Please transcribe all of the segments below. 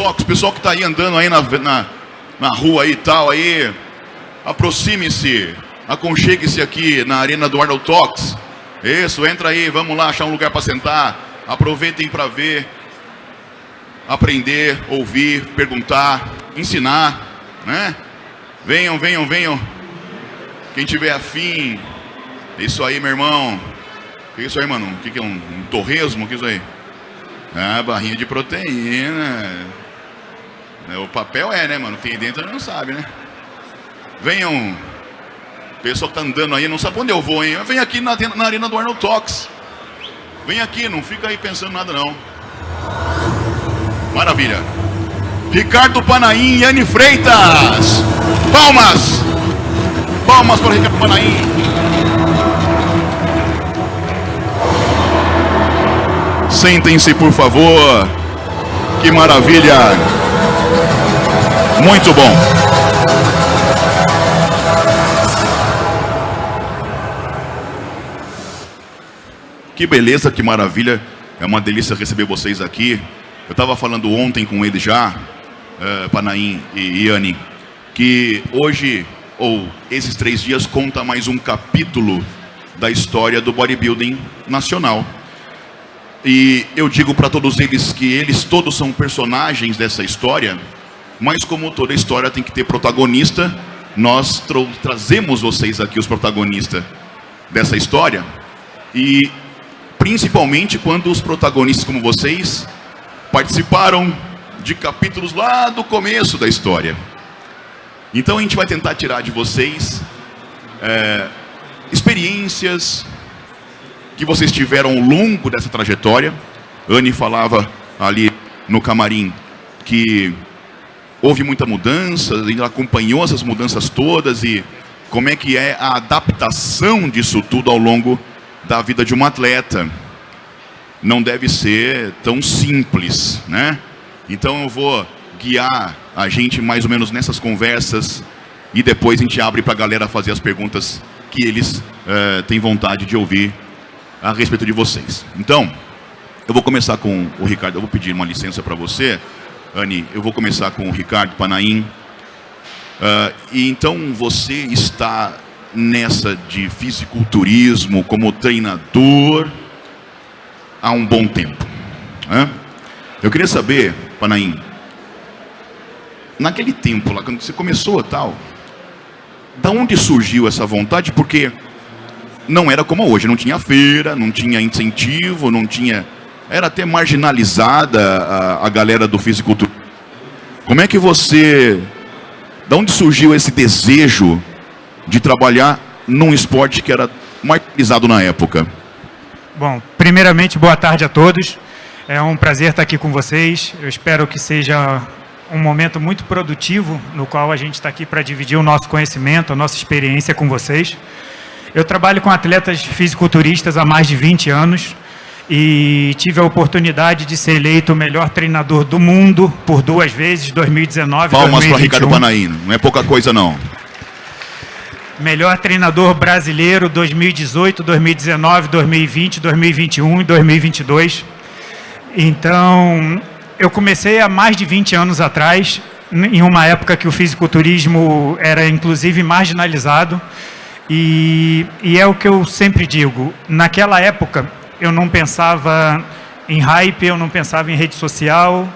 Talks, pessoal que está aí andando aí na rua aí e tal, aí, aproxime-se, aconchegue-se aqui na arena do Arnold Talks. Isso, entra aí, vamos lá achar um lugar para sentar. Aproveitem para ver, aprender, ouvir, perguntar, ensinar, né? Venham. Quem tiver afim. Isso aí, meu irmão. O que é isso aí, mano? O que é um torresmo? O que é isso aí? Ah, barrinha de proteína. O papel né, mano? Tem dentro, não sabe, né? Venham. O pessoal que tá andando aí, não sabe onde eu vou, hein? Vem aqui na arena do Arnold Talks. Vem aqui, não fica aí pensando nada, não. Maravilha. Ricardo Panaim e Anne Freitas. Palmas. Palmas para Ricardo Panaim. Sentem-se, por favor. Que maravilha. Muito bom. Que beleza, que maravilha. É uma delícia receber vocês aqui. Eu estava falando ontem com ele já, Panaim e Iane, que hoje, ou esses 3 dias, conta mais um capítulo da história do bodybuilding nacional. E eu digo para todos eles que eles todos são personagens dessa história, mas como toda história tem que ter protagonista, nós trazemos vocês aqui, os protagonistas dessa história. E principalmente quando os protagonistas como vocês participaram de capítulos lá do começo da história. Então a gente vai tentar tirar de vocês experiências que vocês tiveram ao longo dessa trajetória. Anne falava ali no camarim que houve muita mudança, ela acompanhou essas mudanças todas e como é que é a adaptação disso tudo ao longo da vida de um atleta. Não deve ser tão simples, né? Então eu vou guiar a gente mais ou menos nessas conversas e depois a gente abre para a galera fazer as perguntas que eles têm vontade de ouvir a respeito de vocês. Então, eu vou começar com o Ricardo. Eu vou pedir uma licença para você, Anne. Eu vou começar com o Ricardo Panaim. E então você está nessa de fisiculturismo como treinador há um bom tempo, né? Eu queria saber, Panaim, naquele tempo lá, quando você começou tal, da onde surgiu essa vontade? Porque não era como hoje, não tinha feira, não tinha incentivo, não tinha... Era até marginalizada a galera do fisiculturismo. Como é que você... Da onde surgiu esse desejo de trabalhar num esporte que era marginalizado na época? Bom, primeiramente, boa tarde a todos. É um prazer estar aqui com vocês. Eu espero que seja um momento muito produtivo, no qual a gente está aqui para dividir o nosso conhecimento, a nossa experiência com vocês. Eu trabalho com atletas fisiculturistas há mais de 20 anos e tive a oportunidade de ser eleito o melhor treinador do mundo por 2 vezes, 2019 e 2021. Palmas para Ricardo Panaim, não é pouca coisa não. Melhor treinador brasileiro 2018, 2019, 2020, 2021 e 2022. Então, eu comecei há mais de 20 anos atrás, em uma época que o fisiculturismo era inclusive marginalizado. E é o que eu sempre digo, naquela época eu não pensava em hype, eu não pensava em rede social,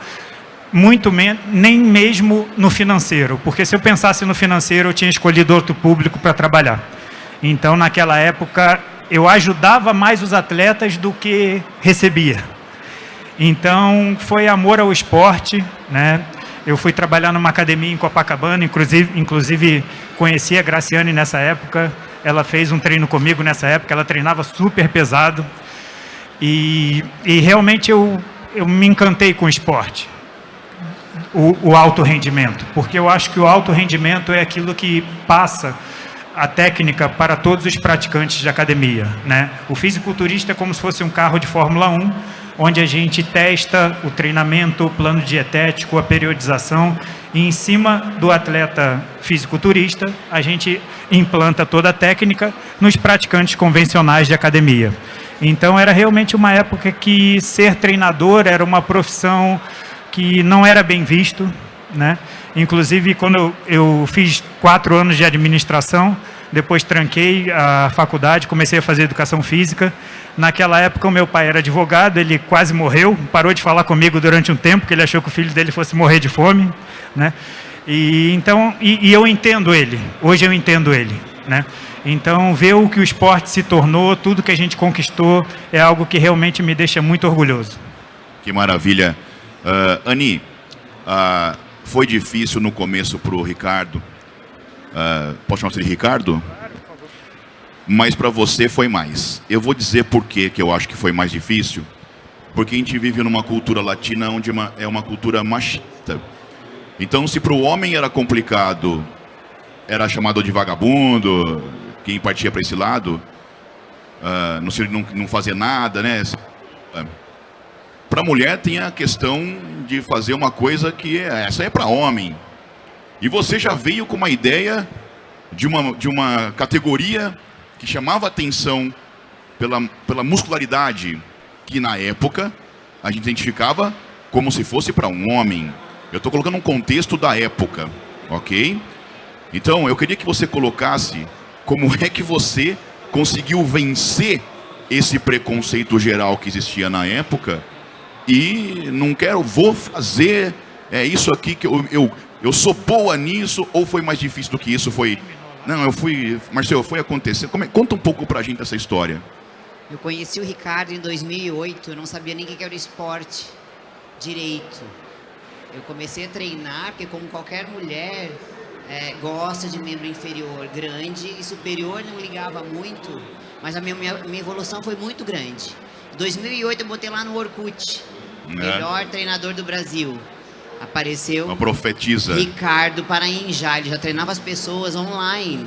muito menos, nem mesmo no financeiro, porque se eu pensasse no financeiro eu tinha escolhido outro público para trabalhar. Então naquela época eu ajudava mais os atletas do que recebia. Então foi amor ao esporte, né? Eu fui trabalhar numa academia em Copacabana, inclusive conheci a Graciane nessa época, ela fez um treino comigo nessa época, ela treinava super pesado e realmente eu me encantei com o esporte, o alto rendimento, porque eu acho que o alto rendimento é aquilo que passa a técnica para todos os praticantes de academia, né? O fisiculturista é como se fosse um carro de Fórmula 1, onde a gente testa o treinamento, o plano dietético, a periodização, e em cima do atleta fisiculturista, a gente implanta toda a técnica nos praticantes convencionais de academia. Então, era realmente uma época que ser treinador era uma profissão que não era bem visto, né? Inclusive, quando eu fiz 4 anos de administração, depois tranquei a faculdade, comecei a fazer educação física. Naquela época, o meu pai era advogado, ele quase morreu, parou de falar comigo durante um tempo, porque ele achou que o filho dele fosse morrer de fome, né? E eu entendo ele, hoje eu entendo ele, né? Então, ver o que o esporte se tornou, tudo que a gente conquistou, é algo que realmente me deixa muito orgulhoso. Que maravilha. Ani, foi difícil no começo para o Ricardo. Posso chamar você de Ricardo? Claro, por favor. Mas para você foi mais. Eu vou dizer por que eu acho que foi mais difícil. Porque a gente vive numa cultura latina onde é uma cultura machista. Então, se para o homem era complicado, era chamado de vagabundo, quem partia para esse lado, não fazer nada, né? Para a mulher tem a questão de fazer uma coisa que essa é para homem. E você já veio com uma ideia de uma categoria que chamava atenção pela muscularidade, que na época a gente identificava como se fosse para um homem. Eu estou colocando um contexto da época, ok? Então, eu queria que você colocasse como é que você conseguiu vencer esse preconceito geral que existia na época e vou fazer isso aqui que eu sou boa nisso, ou foi mais difícil do que isso? Não, Marcelo, foi acontecer. Conta um pouco pra gente essa história. Eu conheci o Ricardo em 2008, eu não sabia nem o que era o esporte direito. Eu comecei a treinar, porque como qualquer mulher gosta de membro inferior grande e superior não ligava muito, mas a minha evolução foi muito grande. Em 2008 eu botei lá no Orkut, melhor treinador do Brasil. Apareceu uma profetisa. Ricardo Parainjá, ele já treinava as pessoas online.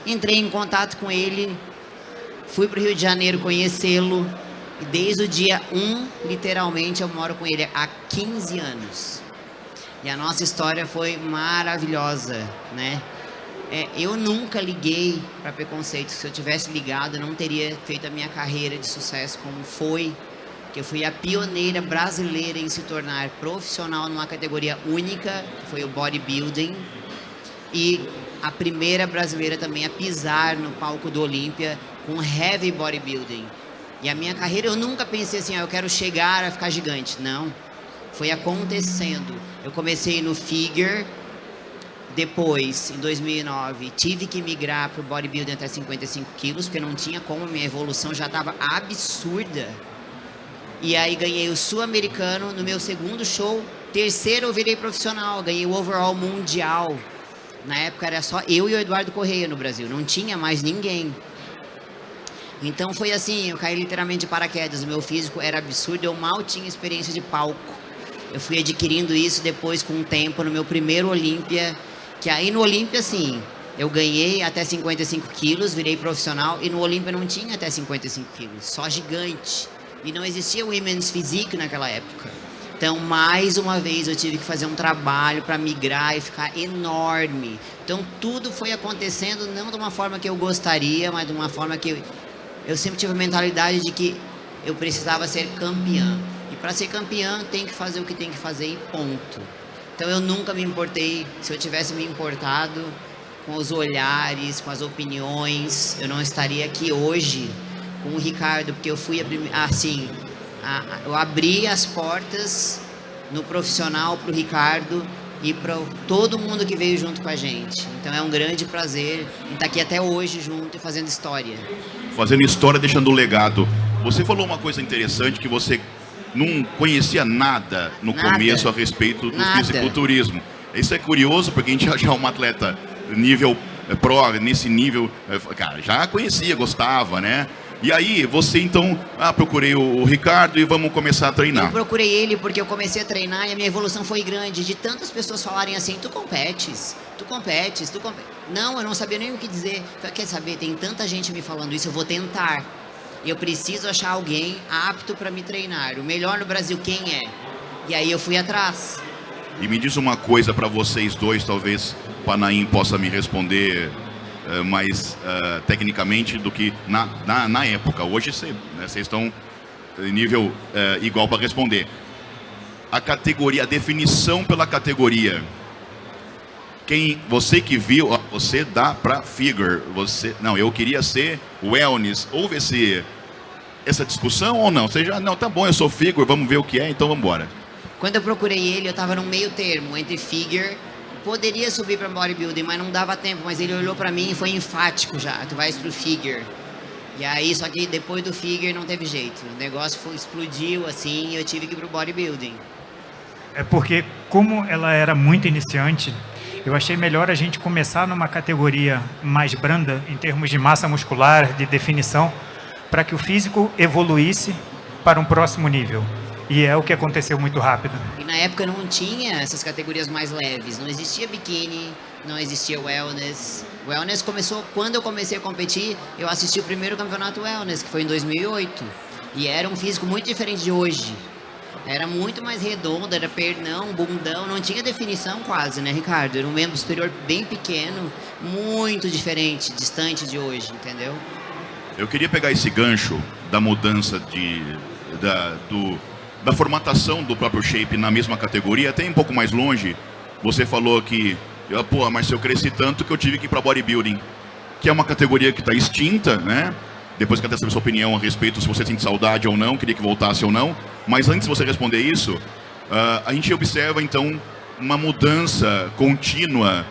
Entrei em contato com ele, fui para o Rio de Janeiro conhecê-lo. E desde o dia 1, literalmente, eu moro com ele há 15 anos. E a nossa história foi maravilhosa, né? Eu nunca liguei para preconceito. Se eu tivesse ligado, eu não teria feito a minha carreira de sucesso como foi. Que eu fui a pioneira brasileira em se tornar profissional numa categoria única, que foi o bodybuilding. E a primeira brasileira também a pisar no palco do Olímpia com heavy bodybuilding. E a minha carreira, eu nunca pensei assim, eu quero chegar a ficar gigante. Não, foi acontecendo. Eu comecei no figure, depois, em 2009, tive que migrar para o bodybuilding até 55 quilos, porque não tinha como, minha evolução já estava absurda. E aí ganhei o sul-americano no meu segundo show, terceiro eu virei profissional, ganhei o overall mundial. Na época era só eu e o Eduardo Correia no Brasil, não tinha mais ninguém. Então foi assim, eu caí literalmente de paraquedas, o meu físico era absurdo, eu mal tinha experiência de palco. Eu fui adquirindo isso depois com o tempo no meu primeiro Olímpia, que aí no Olímpia assim, eu ganhei até 55 quilos, virei profissional e no Olímpia não tinha até 55 quilos, só gigante. E não existia o Women's Physique naquela época. Então, mais uma vez, eu tive que fazer um trabalho para migrar e ficar enorme. Então, tudo foi acontecendo não de uma forma que eu gostaria, mas de uma forma que eu sempre tive a mentalidade de que eu precisava ser campeã. E para ser campeã, tem que fazer o que tem que fazer e ponto. Então, eu nunca me importei. Se eu tivesse me importado com os olhares, com as opiniões, eu não estaria aqui hoje com o Ricardo, porque eu fui eu abri as portas no profissional para o Ricardo e para todo mundo que veio junto com a gente. Então é um grande prazer estar aqui até hoje junto e fazendo história. Fazendo história, deixando o legado. Você falou uma coisa interessante, que você não conhecia nada no começo a respeito do fisiculturismo. Isso é curioso, porque a gente já é uma atleta nível pro, nesse nível, cara, já conhecia, gostava, né? E aí, você então, procurei o Ricardo e vamos começar a treinar. Eu procurei ele porque eu comecei a treinar e a minha evolução foi grande. De tantas pessoas falarem assim, tu competes. Não, eu não sabia nem o que dizer. Quer saber, tem tanta gente me falando isso, eu vou tentar. Eu preciso achar alguém apto para me treinar. O melhor no Brasil, quem é? E aí eu fui atrás. E me diz uma coisa para vocês dois, talvez o Panaim possa me responder mais tecnicamente do que na época. Hoje vocês estão em nível igual para responder. a categoria, a definição pela categoria. Você que viu, você dá para figure. Não, eu queria ser wellness. Houve essa discussão ou não? Você já, não, tá bom, eu sou figure, vamos ver o que é, então vamos embora. Quando eu procurei ele, eu estava no meio termo entre figure, poderia subir para bodybuilding, mas não dava tempo. Mas ele olhou para mim e foi enfático já, tu vais pro figure. E aí, só que depois do figure não teve jeito. O negócio explodiu assim e eu tive que ir pro bodybuilding. É porque, como ela era muito iniciante, eu achei melhor a gente começar numa categoria mais branda, em termos de massa muscular, de definição, para que o físico evoluísse para um próximo nível. E é o que aconteceu muito rápido. E na época não tinha essas categorias mais leves. Não existia biquíni, não existia wellness. Wellness começou quando eu comecei a competir. Eu assisti o primeiro campeonato wellness, que foi em 2008. E era um físico muito diferente de hoje. Era muito mais redondo, era pernão, bundão, não tinha definição quase, né, Ricardo? Era um membro superior bem pequeno, muito diferente, distante de hoje, entendeu? Eu queria pegar esse gancho da mudança da formatação do próprio shape na mesma categoria, até um pouco mais longe. Você falou que, mas eu cresci tanto que eu tive que ir para bodybuilding, que é uma categoria que está extinta, né? Depois que até saber sua opinião a respeito se você sente saudade ou não, queria que voltasse ou não. Mas antes de você responder isso, a gente observa então uma mudança contínua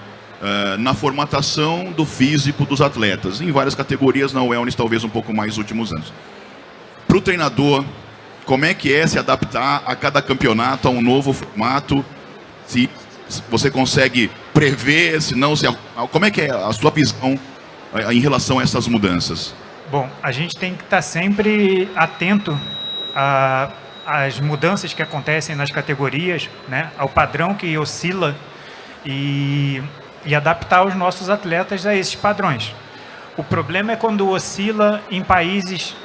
na formatação do físico dos atletas, em várias categorias, na wellness talvez um pouco mais nos últimos anos. Para o treinador, como é que é se adaptar a cada campeonato, a um novo formato? Se você consegue prever, como é que é a sua visão em relação a essas mudanças? Bom, a gente tem que estar sempre atento às mudanças que acontecem nas categorias, né, ao padrão que oscila e adaptar os nossos atletas a esses padrões. O problema é quando oscila em países,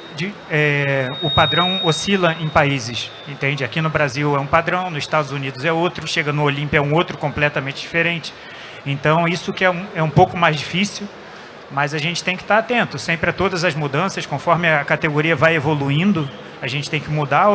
o padrão oscila em países, entende? Aqui no Brasil é um padrão, nos Estados Unidos é outro, chega no Olímpia é um outro completamente diferente. Então isso que é um pouco mais difícil, mas a gente tem que estar atento sempre a todas as mudanças, conforme a categoria vai evoluindo, a gente tem que mudar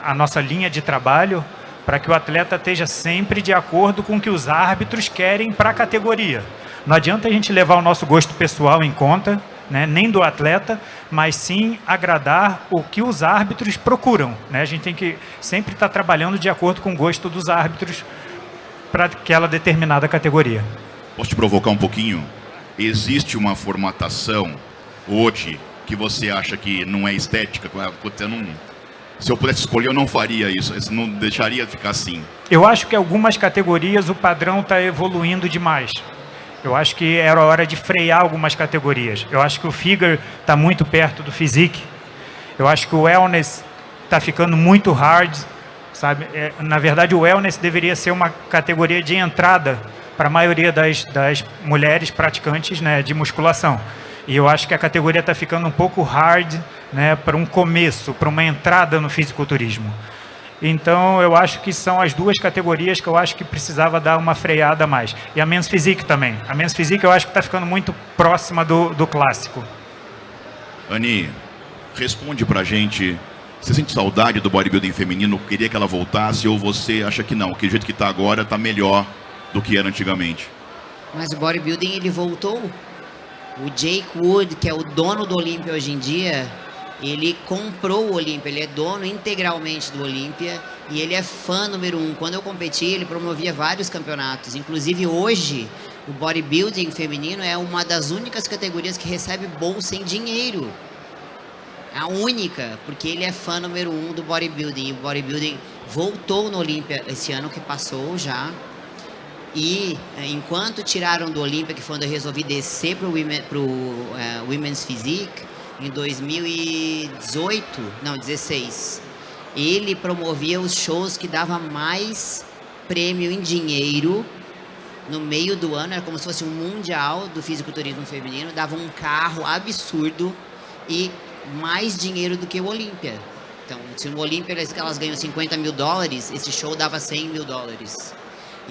a nossa linha de trabalho para que o atleta esteja sempre de acordo com o que os árbitros querem para a categoria. Não adianta a gente levar o nosso gosto pessoal em conta, né, nem do atleta, mas sim agradar o que os árbitros procuram, né? A gente tem que sempre estar trabalhando de acordo com o gosto dos árbitros para aquela determinada categoria. Posso te provocar um pouquinho? Existe uma formatação hoje que você acha que não é estética? Se eu pudesse escolher, eu não faria isso. Eu não deixaria ficar assim. Eu acho que em algumas categorias o padrão está evoluindo demais. Eu acho que era hora de frear algumas categorias. Eu acho que o figure está muito perto do physique. Eu acho que o wellness está ficando muito hard, sabe? Na verdade, o wellness deveria ser uma categoria de entrada para a maioria das mulheres praticantes, né, de musculação. E eu acho que a categoria está ficando um pouco hard, né, para um começo, para uma entrada no fisiculturismo. Então, eu acho que são as duas categorias que eu acho que precisava dar uma freada a mais. E a Men's Physique também. A Men's Physique eu acho que está ficando muito próxima do clássico. Ani, responde pra gente. Você sente saudade do bodybuilding feminino? Queria que ela voltasse ou você acha que não? Que o jeito que está agora está melhor do que era antigamente? Mas o bodybuilding, ele voltou. O Jake Wood, que é o dono do Olímpia hoje em dia, ele comprou o Olímpia, ele é dono integralmente do Olímpia e ele é fã número 1. Quando eu competi, ele promovia vários campeonatos. Inclusive, hoje, o bodybuilding feminino é uma das únicas categorias que recebe bolsa em dinheiro. A única, porque ele é fã número 1 do bodybuilding. E o bodybuilding voltou no Olímpia esse ano que passou já. E enquanto tiraram do Olímpia, que foi quando eu resolvi descer pro Women's Physique, em 2016, ele promovia os shows que dava mais prêmio em dinheiro no meio do ano, era como se fosse um mundial do fisiculturismo feminino, dava um carro absurdo e mais dinheiro do que o Olímpia. Então, se no Olímpia elas ganham $50 mil, esse show dava $100 mil.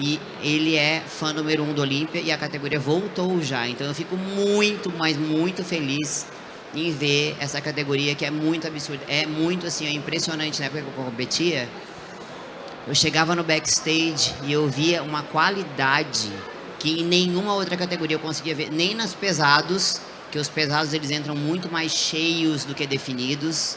E ele é fã número 1 do Olímpia e a categoria voltou já. Então eu fico muito, mas muito feliz em ver essa categoria que é muito absurda. É muito assim, é impressionante. Na época que eu competia, Eu chegava no backstage e eu via uma qualidade que em nenhuma outra categoria eu conseguia ver, nem nas pesados, que os pesados eles entram muito mais cheios do que definidos.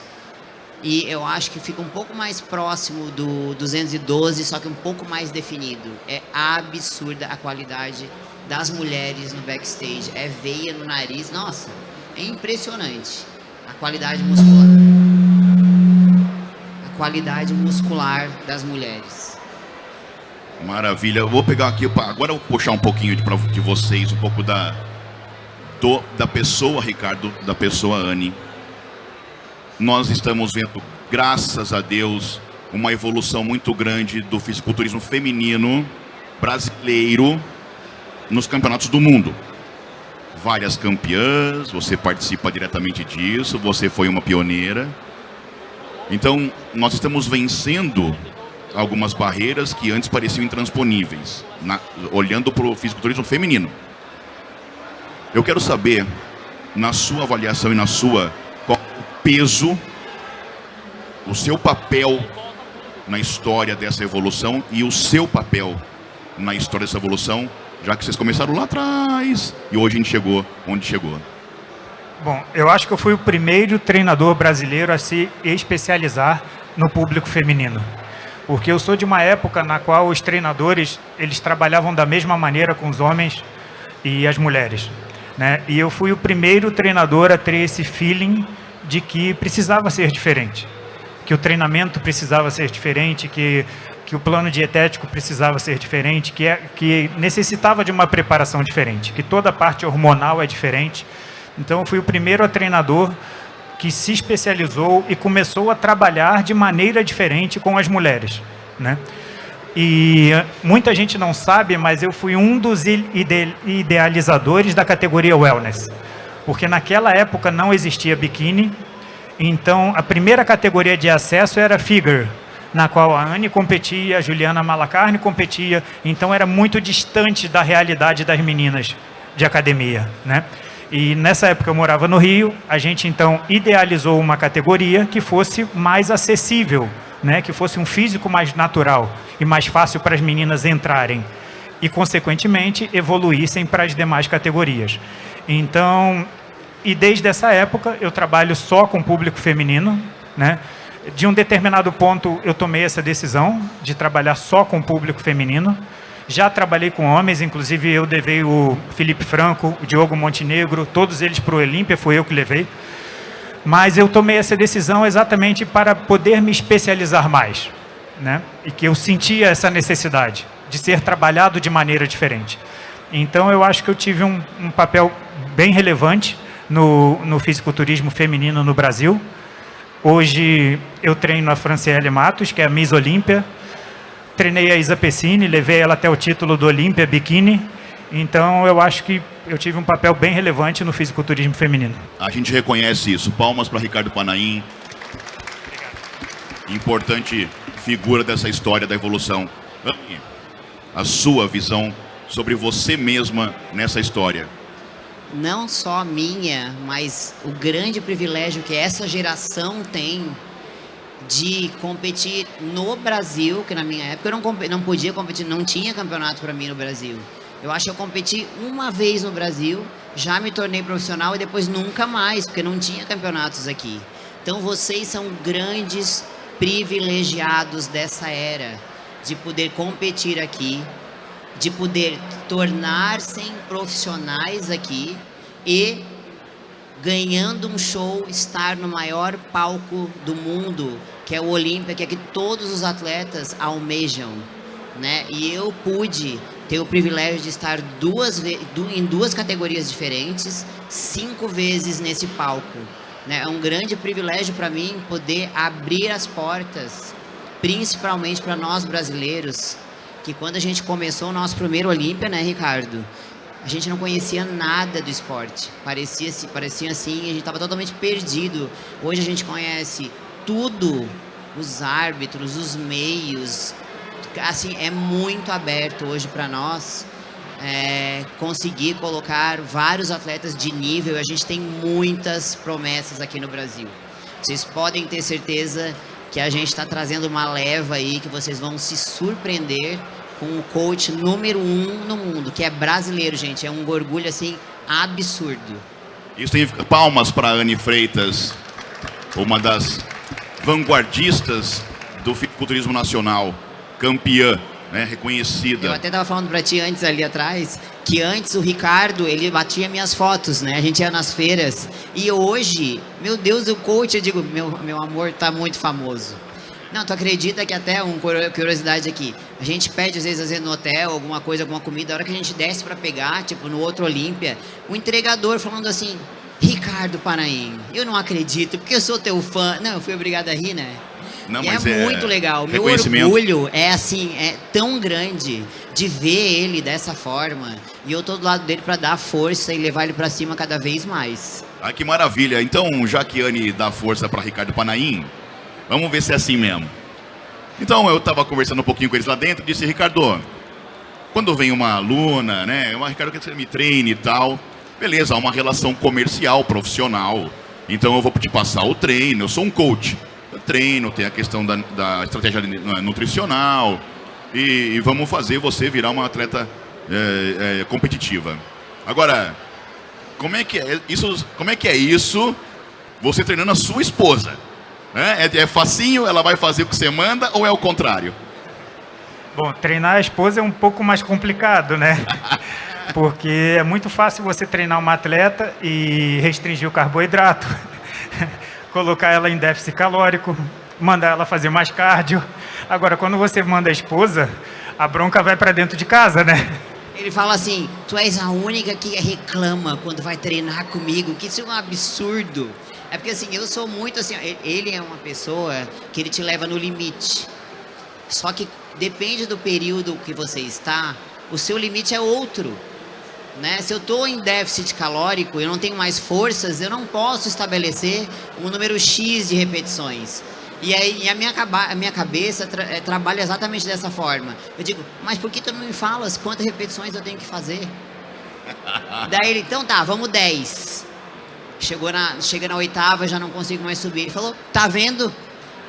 E eu acho que fica um pouco mais próximo do 212, só que um pouco mais definido. É absurda a qualidade das mulheres no backstage. É veia no nariz. Nossa, é impressionante a qualidade muscular. A qualidade muscular das mulheres. Maravilha. Eu vou pegar aqui, agora eu vou puxar um pouquinho de vocês, um pouco da pessoa, Ricardo, da pessoa Anne. Nós estamos vendo, graças a Deus, uma evolução muito grande do fisiculturismo feminino brasileiro nos campeonatos do mundo. Várias campeãs, você participa diretamente disso, você foi uma pioneira. Então, nós estamos vencendo algumas barreiras que antes pareciam intransponíveis, olhando para o fisiculturismo feminino. Eu quero saber, na sua avaliação e na sua... qual o peso, o seu papel na história dessa evolução e o seu papel na história dessa evolução, já que vocês começaram lá atrás e hoje a gente chegou onde chegou. Bom, eu acho que eu fui o primeiro treinador brasileiro a se especializar no público feminino. Porque eu sou de uma época na qual os treinadores, eles trabalhavam da mesma maneira com os homens e as mulheres, né? E eu fui o primeiro treinador a ter esse feeling de que precisava ser diferente, que o treinamento precisava ser diferente, que o plano dietético precisava ser diferente, que necessitava de uma preparação diferente, que toda a parte hormonal é diferente. Então eu fui o primeiro treinador que se especializou e começou a trabalhar de maneira diferente com as mulheres, né? E muita gente não sabe, mas eu fui um dos idealizadores da categoria Wellness, porque naquela época não existia biquíni. Então a primeira categoria de acesso era Figure, na qual a Anne competia, a Juliana Malacarne competia. Então era muito distante da realidade das meninas de academia, né? E nessa época eu morava no Rio. A gente então idealizou uma categoria que fosse mais acessível, né? Que fosse um físico mais natural e mais fácil para as meninas entrarem e consequentemente evoluíssem para as demais categorias. Então, e desde essa época eu trabalho só com público feminino, né? De um determinado ponto eu tomei essa decisão de trabalhar só com público feminino. Já trabalhei com homens, inclusive eu levei o Felipe Franco, o Diogo Montenegro, todos eles para o Olímpia, foi eu que levei. Mas eu tomei essa decisão exatamente para poder me especializar mais, né? E que eu sentia essa necessidade de ser trabalhado de maneira diferente. Então eu acho que eu tive um papel bem relevante no fisiculturismo feminino no Brasil. Hoje eu treino a Franciele Matos, que é a Miss Olímpia. Treinei a Isa Pessini, levei ela até o título do Olímpia Bikini. Então eu acho que eu tive um papel bem relevante no fisiculturismo feminino. A gente reconhece isso. Palmas para Ricardo Panahin. Importante figura dessa história da evolução. A sua visão sobre você mesma nessa história. Não só minha, mas o grande privilégio que essa geração tem de competir no Brasil, que na minha época eu não podia competir, não tinha campeonato para mim no Brasil. Eu acho que eu competi uma vez no Brasil, já me tornei profissional e depois nunca mais, porque não tinha campeonatos aqui. Então vocês são grandes privilegiados dessa era, de poder competir aqui, de poder tornar-se profissionais aqui e, ganhando um show, estar no maior palco do mundo, que é o Olímpia, que é que todos os atletas almejam, né? E eu pude ter o privilégio de estar em duas categorias diferentes, 5 vezes nesse palco, né? É um grande privilégio para mim poder abrir as portas, principalmente para nós brasileiros, que quando a gente começou o nosso primeiro Olímpia, né, Ricardo? A gente não conhecia nada do esporte. Parecia assim, a gente estava totalmente perdido. Hoje a gente conhece tudo, os árbitros, os meios. Assim, é muito aberto hoje para nós conseguir colocar vários atletas de nível. A gente tem muitas promessas aqui no Brasil. Vocês podem ter certeza que a gente está trazendo uma leva aí que vocês vão se surpreender com o coach número 1 no mundo, que é brasileiro, gente. É um orgulho, assim, absurdo. Isso tem palmas para Anne Freitas, uma das vanguardistas do fisiculturismo nacional, campeã, né, reconhecida. Eu até estava falando para ti antes ali atrás, que antes o Ricardo, ele batia minhas fotos, né? A gente ia nas feiras. E hoje, meu Deus, o coach, eu digo, meu amor, tá muito famoso. Não, tu acredita que até, uma curiosidade aqui, a gente pede às vezes no hotel, alguma coisa, alguma comida, a hora que a gente desce para pegar, tipo no outro Olímpia, o entregador falando assim, Ricardo Panaim, eu não acredito, porque eu sou teu fã. Não, eu fui obrigado a rir, né? Não, E mas é muito legal. Meu orgulho é assim, é tão grande de ver ele dessa forma. E eu tô do lado dele para dar força e levar ele para cima cada vez mais. Ah, que maravilha. Então, já que Anne dá força para Ricardo Panaim, vamos ver se é assim mesmo. Então, eu estava conversando um pouquinho com eles lá dentro e disse, Ricardo, quando vem uma aluna, né, Ricardo, quer que você me treine e tal, beleza, há uma relação comercial, profissional. Então, eu vou te passar o treino, eu sou um coach. Eu treino, tem a questão da estratégia nutricional e vamos fazer você virar uma atleta competitiva. Agora, como é que é isso você treinando a sua esposa? É facinho, ela vai fazer o que você manda ou é o contrário? Bom, treinar a esposa é um pouco mais complicado, né? Porque é muito fácil você treinar uma atleta e restringir o carboidrato. Colocar ela em déficit calórico, mandar ela fazer mais cardio. Agora, quando você manda a esposa, a bronca vai para dentro de casa, né? Ele fala assim, tu és a única que reclama quando vai treinar comigo, que isso é um absurdo. É porque assim, eu sou muito assim, ele é uma pessoa que ele te leva no limite. Só que depende do período que você está, o seu limite é outro. Né? Se eu estou em déficit calórico, eu não tenho mais forças, eu não posso estabelecer um número X de repetições. E aí a minha cabeça trabalha exatamente dessa forma. Eu digo, mas por que tu não me falas quantas repetições eu tenho que fazer? Daí ele, então tá, vamos 10. Chega na 8ª, já não consigo mais subir. Ele falou, tá vendo?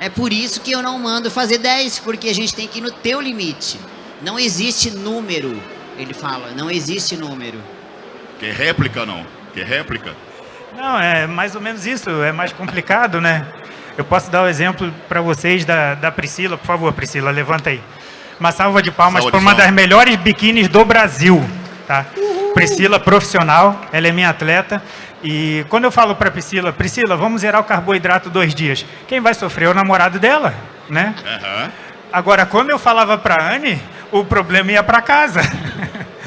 É por isso que eu não mando fazer 10, porque a gente tem que ir no teu limite. Não existe número. Ele fala, não existe número. Quer réplica ou não? Quer réplica? Não, é mais ou menos isso, é mais complicado, né? Eu posso dar o exemplo para vocês da Priscila, por favor, Priscila, levanta aí. Uma salva de palmas para uma das melhores biquínis do Brasil, tá? Priscila, profissional, ela é minha atleta. E quando eu falo para Priscila, vamos zerar o carboidrato 2 dias. Quem vai sofrer é o namorado dela, né? Uhum. Agora, quando eu falava para Anne, o problema ia para casa,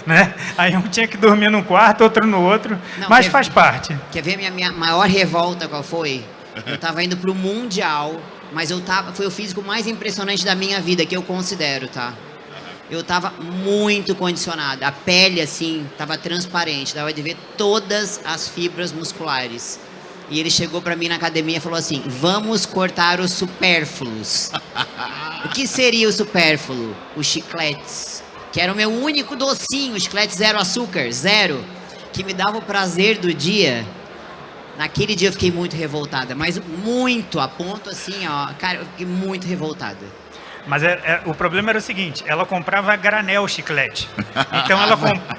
né? Aí um tinha que dormir num quarto, outro no outro, não, mas faz parte. Quer ver minha maior revolta qual foi? Eu estava indo para o Mundial, mas foi o físico mais impressionante da minha vida, que eu considero, tá? Eu estava muito condicionada, a pele assim, estava transparente, dava de ver todas as fibras musculares. E ele chegou para mim na academia e falou assim, vamos cortar os supérfluos. O que seria o supérfluo? Os chicletes, que era o meu único docinho, chiclete 0 açúcar, 0, que me dava o prazer do dia. Naquele dia eu fiquei muito revoltada, mas muito, a ponto assim, ó, cara, eu fiquei muito revoltada. Mas o problema era o seguinte, ela comprava a granel chiclete. Então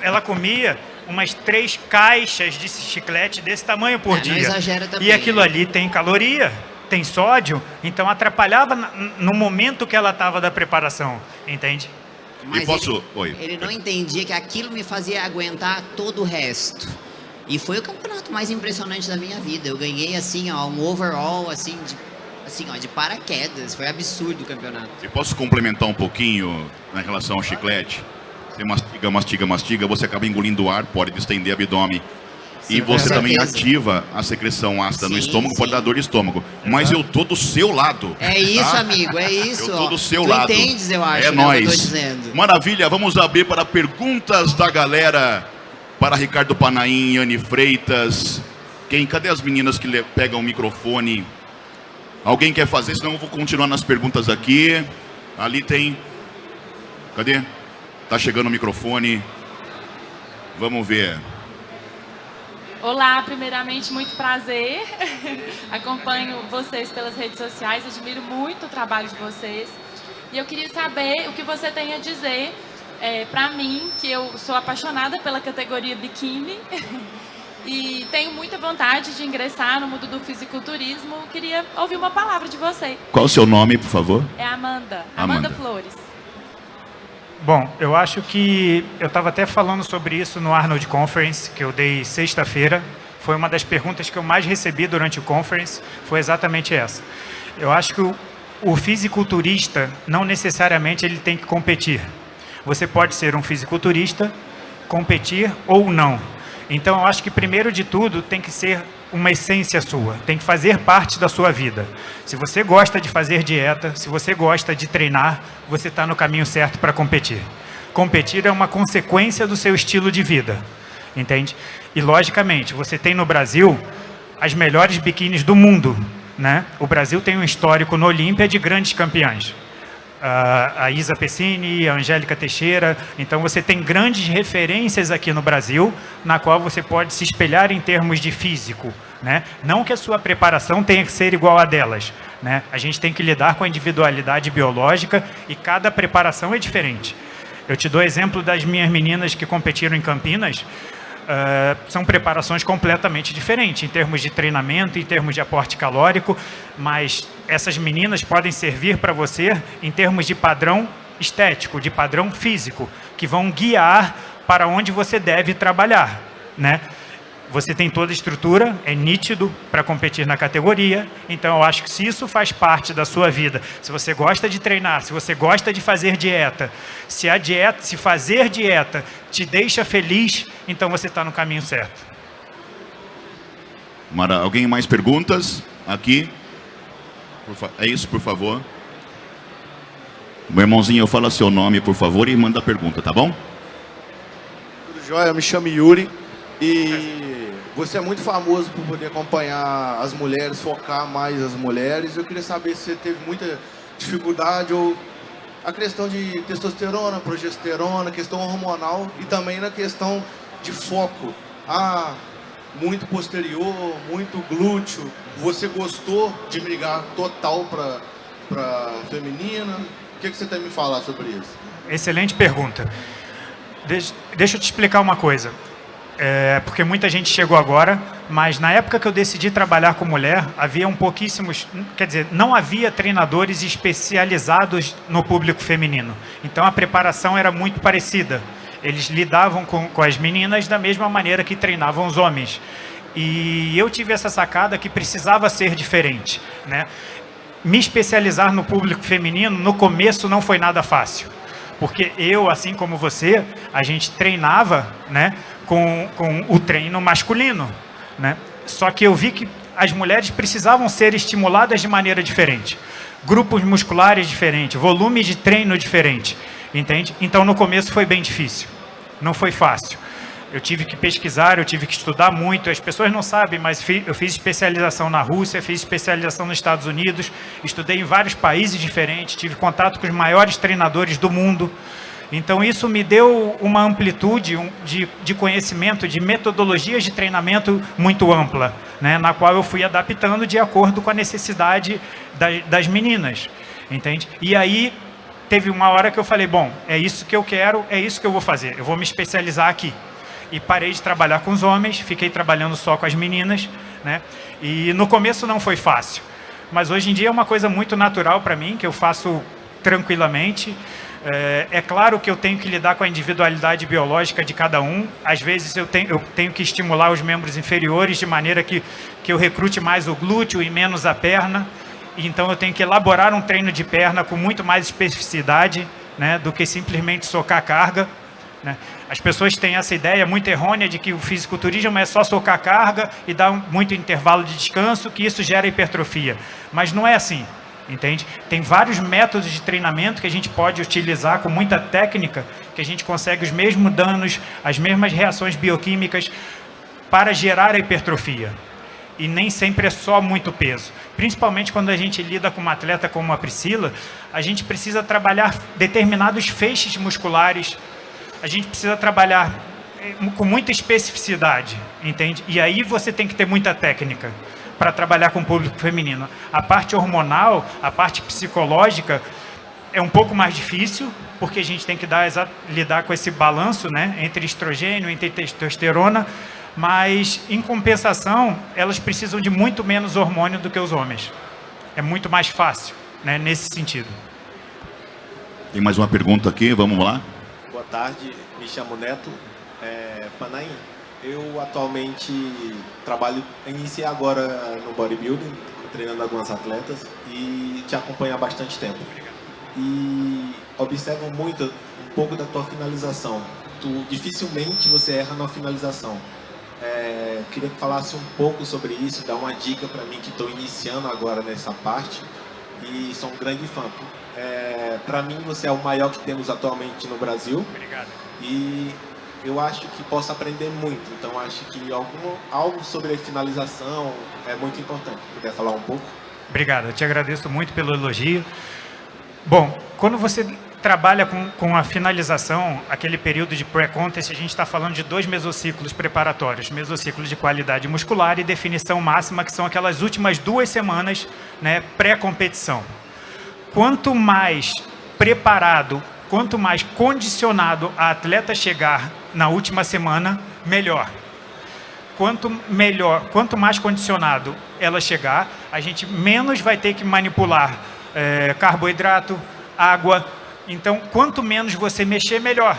ela comia umas 3 caixas de chiclete desse tamanho por dia. Não exagera também. E aquilo ali tem caloria, tem sódio, então atrapalhava no momento que ela estava da preparação, entende? Mas ele não entendia que aquilo me fazia aguentar todo o resto. E foi o campeonato mais impressionante da minha vida. Eu ganhei assim, ó, um overall assim, de paraquedas. Foi absurdo o campeonato. Eu posso complementar um pouquinho na relação ao chiclete? Você mastiga, você acaba engolindo o ar, pode distender o abdômen. Sim, e você também ativa a secreção ácida no estômago, pode dar dor de estômago. Mas eu tô do seu lado. É isso, tá? Amigo, é isso. Eu tô do seu lado. Entendes, eu acho. É nóis. Maravilha, vamos abrir para perguntas da galera. Para Ricardo Panaim, Anne Freitas. Cadê as meninas que pegam o microfone? Alguém quer fazer? Senão eu vou continuar nas perguntas aqui. Ali tem... Cadê? Tá chegando o microfone. Vamos ver. Olá, primeiramente, muito prazer. Acompanho vocês pelas redes sociais, admiro muito o trabalho de vocês. E eu queria saber o que você tem a dizer para mim, que eu sou apaixonada pela categoria biquíni e tenho muita vontade de ingressar no mundo do fisiculturismo. Queria ouvir uma palavra de você. Qual o seu nome, por favor? É Amanda Amanda Flores. Bom, eu acho que eu estava até falando sobre isso no Arnold Conference, que eu dei sexta-feira. Foi uma das perguntas que eu mais recebi durante o conference, foi exatamente essa. Eu acho que o fisiculturista, não necessariamente ele tem que competir. Você pode ser um fisiculturista, competir ou não. Então, eu acho que, primeiro de tudo, tem que ser uma essência sua, tem que fazer parte da sua vida. Se você gosta de fazer dieta, se você gosta de treinar, você está no caminho certo para competir. Competir é uma consequência do seu estilo de vida, entende? E, logicamente, você tem no Brasil as melhores biquínis do mundo, né? O Brasil tem um histórico no Olímpia de grandes campeãs. A Isa Pessini, a Angélica Teixeira. Então, você tem grandes referências aqui no Brasil, na qual você pode se espelhar em termos de físico, né? Não que a sua preparação tenha que ser igual a delas, né? A gente tem que lidar com a individualidade biológica e cada preparação é diferente. Eu te dou exemplo das minhas meninas que competiram em Campinas. São preparações completamente diferentes em termos de treinamento, em termos de aporte calórico, mas essas meninas podem servir para você em termos de padrão estético, de padrão físico, que vão guiar para onde você deve trabalhar, né? Você tem toda a estrutura, é nítido para competir na categoria, então eu acho que se isso faz parte da sua vida, se você gosta de treinar, se você gosta de fazer dieta, se fazer dieta te deixa feliz, então você está no caminho certo. Mara, alguém mais perguntas? Aqui? É isso, por favor. Meu irmãozinho, fala seu nome, por favor, e manda a pergunta, tá bom? Tudo jóia, eu me chamo Yuri. E você é muito famoso por poder acompanhar as mulheres, focar mais as mulheres. Eu queria saber se você teve muita dificuldade ou a questão de testosterona, progesterona, questão hormonal e também na questão de foco. Muito posterior, muito glúteo. Você gostou de migrar total para feminina? O que você tem a me falar sobre isso? Excelente pergunta. Deixa eu te explicar uma coisa. Porque muita gente chegou agora, mas na época que eu decidi trabalhar com mulher, havia não havia treinadores especializados no público feminino. Então a preparação era muito parecida. Eles lidavam com as meninas da mesma maneira que treinavam os homens. E eu tive essa sacada que precisava ser diferente, né? Me especializar no público feminino, no começo, não foi nada fácil. Porque eu, assim como você, a gente treinava, né, com o treino masculino, né? Só que eu vi que as mulheres precisavam ser estimuladas de maneira diferente. Grupos musculares diferentes, volume de treino diferente, entende? Então, no começo foi bem difícil. Não foi fácil. Eu tive que pesquisar, eu tive que estudar muito. As pessoas não sabem, mas eu fiz especialização na Rússia, fiz especialização nos Estados Unidos, estudei em vários países diferentes, tive contato com os maiores treinadores do mundo. Então, isso me deu uma amplitude de conhecimento, de metodologias de treinamento muito ampla, né, na qual eu fui adaptando de acordo com a necessidade das meninas, entende? E aí, teve uma hora que eu falei, bom, é isso que eu quero, é isso que eu vou fazer, eu vou me especializar aqui. E parei de trabalhar com os homens, fiquei trabalhando só com as meninas, né? E no começo não foi fácil, mas hoje em dia é uma coisa muito natural para mim, que eu faço tranquilamente. É claro que eu tenho que lidar com a individualidade biológica de cada um. Às vezes eu tenho que estimular os membros inferiores de maneira que eu recrute mais o glúteo e menos a perna. Então eu tenho que elaborar um treino de perna com muito mais especificidade, né, do que simplesmente socar carga, né? As pessoas têm essa ideia muito errônea de que o fisiculturismo é só socar carga e dar muito intervalo de descanso, que isso gera hipertrofia. Mas não é assim, entende? Tem vários métodos de treinamento que a gente pode utilizar com muita técnica, que a gente consegue os mesmos danos, as mesmas reações bioquímicas para gerar a hipertrofia. E nem sempre é só muito peso. Principalmente quando a gente lida com uma atleta como a Priscila, a gente precisa trabalhar determinados feixes musculares, a gente precisa trabalhar com muita especificidade, entende? E aí você tem que ter muita técnica para trabalhar com o público feminino. A parte hormonal, a parte psicológica é um pouco mais difícil, porque a gente tem que lidar com esse balanço, né, entre estrogênio, entre testosterona, mas, em compensação, elas precisam de muito menos hormônio do que os homens. É muito mais fácil, né, nesse sentido. Tem mais uma pergunta aqui, vamos lá. Boa tarde, me chamo Neto. Panaim, eu atualmente iniciei agora no bodybuilding, treinando algumas atletas e te acompanho há bastante tempo. E observo muito um pouco da tua finalização. Dificilmente você erra na finalização. Queria que falasse um pouco sobre isso, dar uma dica para mim que estou iniciando agora nessa parte e sou um grande fã. Para mim você é o maior que temos atualmente no Brasil. Obrigado. E eu acho que posso aprender muito, então acho que algo sobre a finalização é muito importante. Puder falar um pouco? Obrigado, eu te agradeço muito pelo elogio. Bom, quando você trabalha com a finalização, aquele período de pré-contest, a gente está falando de 2 mesociclos preparatórios, mesociclos de qualidade muscular e definição máxima, que são aquelas últimas 2 semanas, né, pré-competição. Quanto mais preparado, quanto mais condicionado a atleta chegar na última semana, melhor. Quanto mais condicionado ela chegar, a gente menos vai ter que manipular carboidrato, água. Então, quanto menos você mexer, melhor.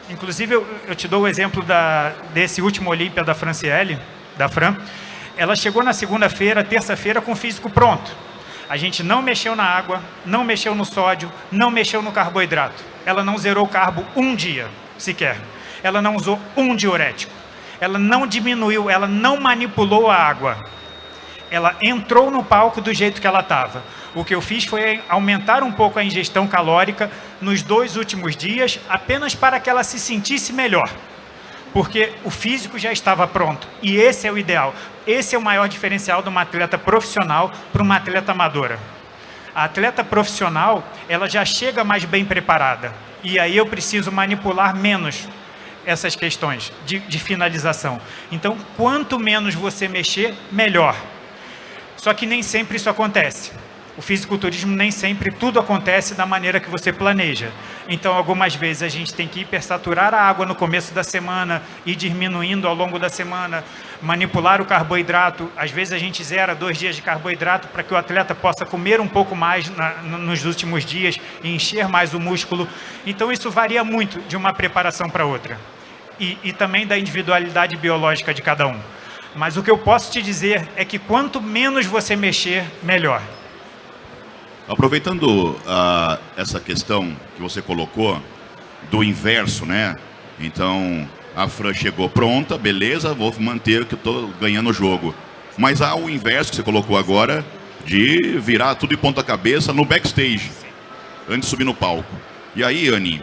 Inclusive, eu te dou o exemplo desse último Olímpia da Franciele, da Fran. Ela chegou na segunda-feira, terça-feira, com o físico pronto. A gente não mexeu na água, não mexeu no sódio, não mexeu no carboidrato. Ela não zerou o carbo um dia, sequer. Ela não usou um diurético. Ela não diminuiu, ela não manipulou a água. Ela entrou no palco do jeito que ela estava. O que eu fiz foi aumentar um pouco a ingestão calórica nos 2 últimos dias, apenas para que ela se sentisse melhor. Porque o físico já estava pronto. E esse é o ideal. Esse é o maior diferencial de uma atleta profissional para uma atleta amadora. A atleta profissional, ela já chega mais bem preparada. E aí eu preciso manipular menos essas questões de finalização. Então, quanto menos você mexer, melhor. Só que nem sempre isso acontece. O fisiculturismo nem sempre tudo acontece da maneira que você planeja. Então, algumas vezes a gente tem que hipersaturar a água no começo da semana e diminuindo ao longo da semana, manipular o carboidrato. Às vezes a gente zera 2 dias de carboidrato para que o atleta possa comer um pouco mais nos últimos dias e encher mais o músculo. Então, isso varia muito de uma preparação para outra. E também da individualidade biológica de cada um. Mas o que eu posso te dizer é que quanto menos você mexer, melhor. Aproveitando essa questão que você colocou, do inverso, né? Então, a Fran chegou pronta, beleza, vou manter que eu estou ganhando o jogo. Mas há o inverso que você colocou agora, de virar tudo de ponta cabeça no backstage, antes de subir no palco. E aí, Anny,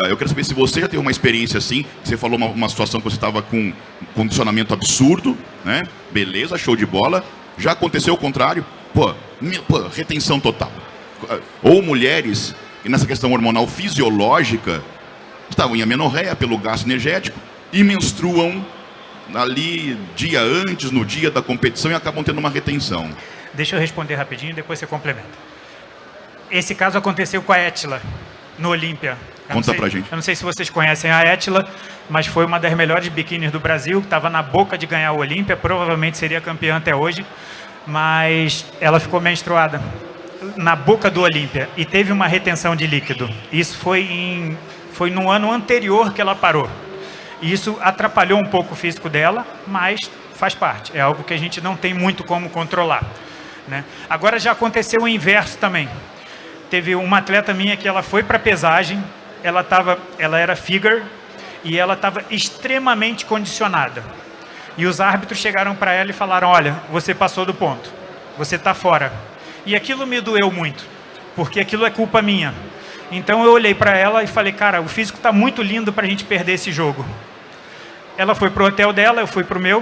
eu quero saber se você já teve uma experiência assim, você falou uma situação que você estava com um condicionamento absurdo, né? Beleza, show de bola. Já aconteceu o contrário? Pô, retenção total. Ou mulheres, e nessa questão hormonal fisiológica, estavam em amenorreia pelo gasto energético e menstruam ali dia antes, no dia da competição, e acabam tendo uma retenção. Deixa eu responder rapidinho e depois você complementa. Esse caso aconteceu com a Etila, no Olímpia. Conta pra gente. Eu não sei se vocês conhecem a Etila, mas foi uma das melhores biquínis do Brasil, que estava na boca de ganhar o Olímpia, provavelmente seria campeã até hoje. Mas ela ficou menstruada na boca do Olímpia e teve uma retenção de líquido. Isso foi no ano anterior que ela parou. E isso atrapalhou um pouco o físico dela, mas faz parte. É algo que a gente não tem muito como controlar, né? Agora já aconteceu o inverso também. Teve uma atleta minha que ela foi para pesagem, ela era figure e ela estava extremamente condicionada. E os árbitros chegaram para ela e falaram: olha, você passou do ponto, você está fora. E aquilo me doeu muito, porque aquilo é culpa minha. Então eu olhei para ela e falei: cara, o físico está muito lindo para a gente perder esse jogo. Ela foi para o hotel dela, eu fui para o meu,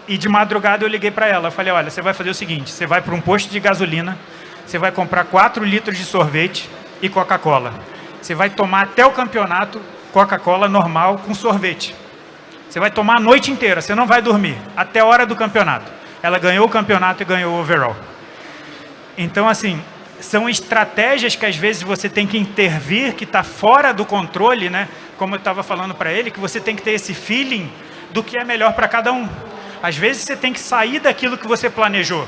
e de madrugada eu liguei para ela. Eu falei: olha, você vai fazer o seguinte, você vai para um posto de gasolina, você vai comprar 4 litros de sorvete e Coca-Cola. Você vai tomar até o campeonato Coca-Cola normal com sorvete. Você vai tomar a noite inteira, você não vai dormir, até a hora do campeonato. Ela ganhou o campeonato e ganhou o overall. Então, assim, são estratégias que às vezes você tem que intervir, que está fora do controle, né? Como eu estava falando para ele, que você tem que ter esse feeling do que é melhor para cada um. Às vezes você tem que sair daquilo que você planejou.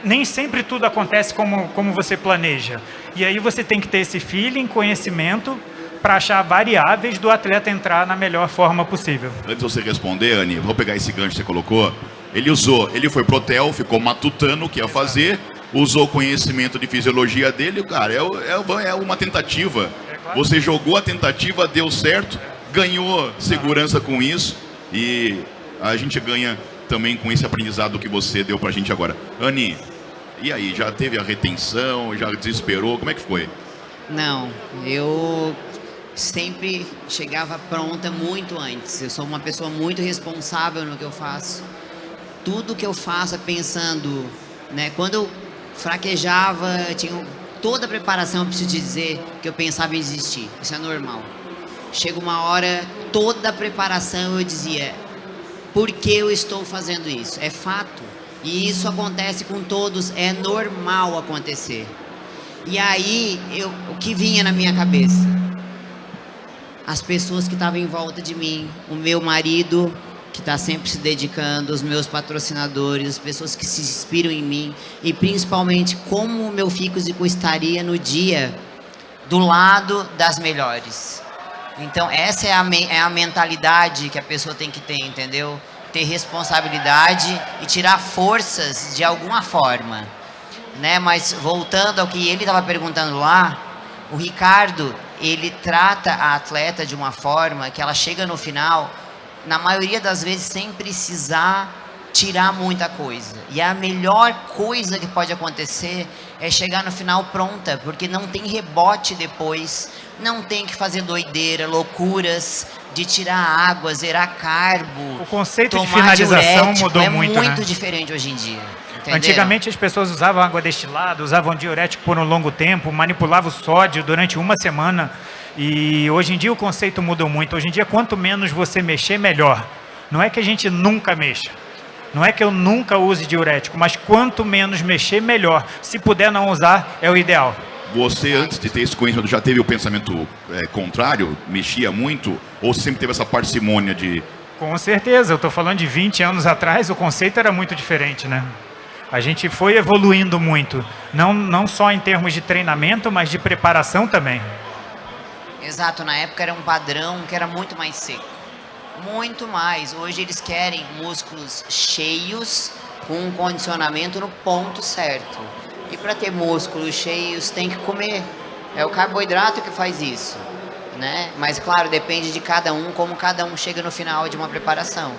Nem sempre tudo acontece como você planeja. E aí você tem que ter esse feeling, conhecimento, para achar variáveis do atleta entrar na melhor forma possível. Antes de você responder, Anny, vou pegar esse gancho que você colocou. Ele foi pro hotel, ficou matutando o que ia fazer, usou o conhecimento de fisiologia dele, cara, é uma tentativa. Você jogou a tentativa, deu certo, ganhou segurança com isso, e a gente ganha também com esse aprendizado que você deu pra gente agora. Anny, e aí, já teve a retenção, já desesperou, como é que foi? Não, eu sempre chegava pronta muito antes. Eu sou uma pessoa muito responsável no que eu faço. Tudo que eu faço é pensando, né? Quando eu fraquejava, tinha toda a preparação, eu preciso dizer que eu pensava em desistir. Isso é normal. Chega uma hora, toda a preparação eu dizia, por que eu estou fazendo isso? É fato. E isso acontece com todos, é normal acontecer. E aí, o que vinha na minha cabeça? As pessoas que estavam em volta de mim, o meu marido, que está sempre se dedicando, os meus patrocinadores, as pessoas que se inspiram em mim, e principalmente como o meu físico estaria no dia do lado das melhores. Então essa é a mentalidade que a pessoa tem que ter, entendeu? Ter responsabilidade e tirar forças de alguma forma, né? Mas voltando ao que ele estava perguntando lá, o Ricardo, ele trata a atleta de uma forma que ela chega no final, na maioria das vezes, sem precisar tirar muita coisa. E a melhor coisa que pode acontecer é chegar no final pronta, porque não tem rebote depois, não tem que fazer doideira, loucuras de tirar água, zerar carbo. O conceito de finalização diurético mudou muito, né? É muito diferente hoje em dia. Entenderam? Antigamente as pessoas usavam água destilada, usavam diurético por um longo tempo, manipulavam o sódio durante uma semana. E hoje em dia o conceito mudou muito. Hoje em dia, quanto menos você mexer, melhor. Não é que a gente nunca mexa. Não é que eu nunca use diurético, mas quanto menos mexer, melhor. Se puder não usar, é o ideal. Você, antes de ter esse conhecimento, já teve o pensamento contrário? Mexia muito? Ou sempre teve essa parcimônia de... Com certeza. Eu estou falando de 20 anos atrás, o conceito era muito diferente, né? A gente foi evoluindo muito. Não só em termos de treinamento, mas de preparação também. Exato, na época era um padrão que era muito mais seco. Muito mais. Hoje eles querem músculos cheios com um condicionamento no ponto certo. E para ter músculos cheios tem que comer. É o carboidrato que faz isso, né? Mas claro, depende de cada um, como cada um chega no final de uma preparação.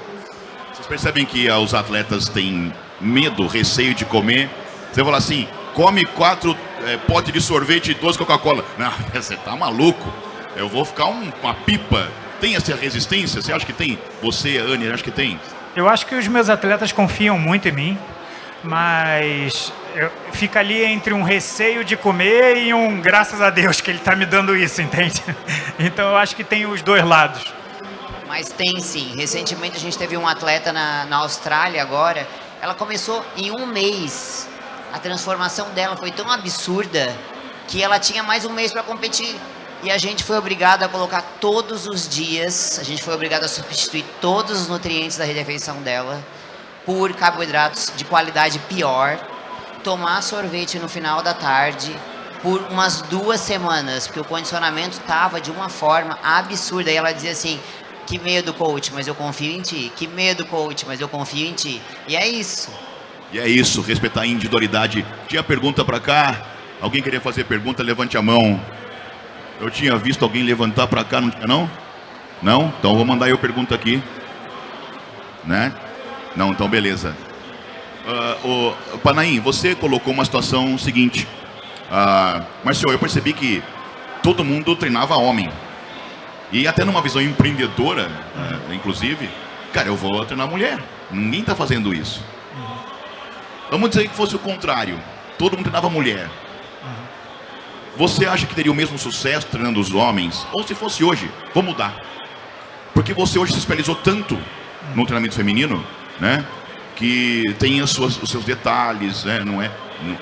Vocês percebem que os atletas têm medo, receio de comer? Você fala assim, come 4 potes de sorvete e 2 Coca-Cola. Não, você tá maluco. Eu vou ficar uma pipa. Tem essa resistência? Você acha que tem? Você, Anny, acha que tem? Eu acho que os meus atletas confiam muito em mim, mas fica ali entre um receio de comer e um graças a Deus que ele está me dando isso, entende? Então eu acho que tem os dois lados. Mas tem sim. Recentemente a gente teve um atleta na Austrália agora. Ela começou em um mês. A transformação dela foi tão absurda que ela tinha mais um mês para competir. E a gente foi obrigado a colocar todos os dias, a gente foi obrigado a substituir todos os nutrientes da refeição dela por carboidratos de qualidade pior, tomar sorvete no final da tarde por umas 2 semanas, porque o condicionamento estava de uma forma absurda. E ela dizia assim, que medo, coach, mas eu confio em ti. Que medo, coach, mas eu confio em ti. E é isso. E é isso, respeitar a individualidade. Tinha pergunta pra cá? Alguém queria fazer pergunta? Levante a mão. Eu tinha visto alguém levantar pra cá, não tinha não? Não? Então vou mandar eu pergunta aqui. Né? Não, então beleza. Panaim, você colocou uma situação seguinte. Marcio, eu percebi que todo mundo treinava homem. E até numa visão empreendedora, inclusive, cara, eu vou treinar mulher. Ninguém tá fazendo isso. Vamos dizer que fosse o contrário. Todo mundo treinava mulher. Você acha que teria o mesmo sucesso treinando os homens? Ou se fosse hoje, vou mudar. Porque você hoje se especializou tanto no treinamento feminino, né? Que tem os seus detalhes, né?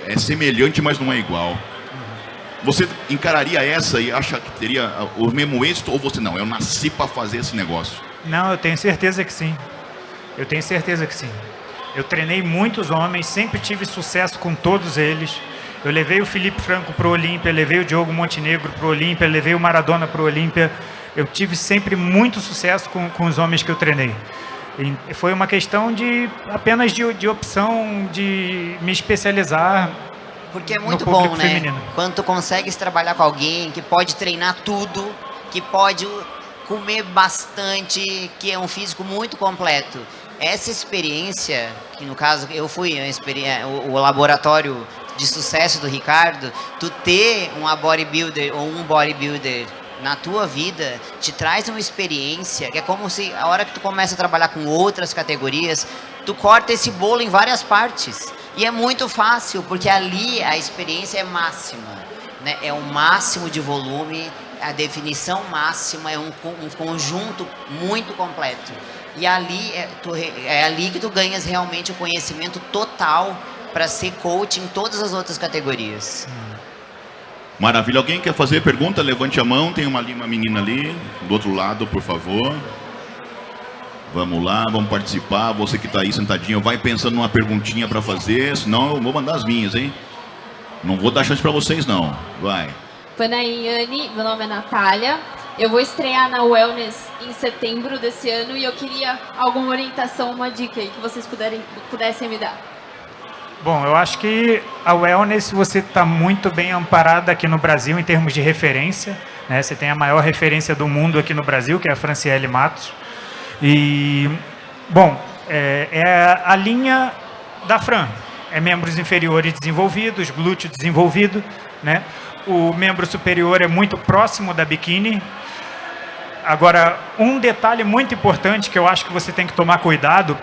É semelhante, mas não é igual. Você encararia essa e acha que teria o mesmo êxito, ou você não? Eu nasci para fazer esse negócio. Não, eu tenho certeza que sim. Eu tenho certeza que sim. Eu treinei muitos homens, sempre tive sucesso com todos eles. Eu levei o Felipe Franco para o Olímpia, levei o Diogo Montenegro para o Olímpia, levei o Maradona para o Olímpia. Eu tive sempre muito sucesso com os homens que eu treinei. E foi uma questão apenas de opção de me especializar. Porque é muito no bom, público né? feminino. Quando tu consegues trabalhar com alguém que pode treinar tudo, que pode comer bastante, que é um físico muito completo. Essa experiência, que no caso eu fui o laboratório de sucesso do Ricardo, tu ter uma bodybuilder ou um bodybuilder na tua vida te traz uma experiência que é como se a hora que tu começa a trabalhar com outras categorias, tu corta esse bolo em várias partes. E é muito fácil, porque ali a experiência é máxima, né? É o máximo de volume, a definição máxima, é um conjunto muito completo. E ali é ali que tu ganhas realmente o conhecimento total para ser coach em todas as outras categorias. Maravilha. Alguém quer fazer pergunta? Levante a mão. Tem uma menina ali, do outro lado, por favor. Vamos lá, vamos participar. Você que está aí sentadinho, vai pensando numa perguntinha para fazer, senão eu vou mandar as minhas, hein? Não vou dar chance para vocês, não. Vai. Panaim, Anne, meu nome é Natália. Eu vou estrear na Wellness em setembro desse ano e eu queria alguma orientação, uma dica aí que vocês pudessem me dar. Bom, eu acho que a Wellness, você está muito bem amparada aqui no Brasil em termos de referência, né? Você tem a maior referência do mundo aqui no Brasil, que é a Franciele Matos. E, bom, é a linha da Fran. É membros inferiores desenvolvidos, glúteo desenvolvido, né? O membro superior é muito próximo da biquíni. Agora, um detalhe muito importante que eu acho que você tem que tomar cuidado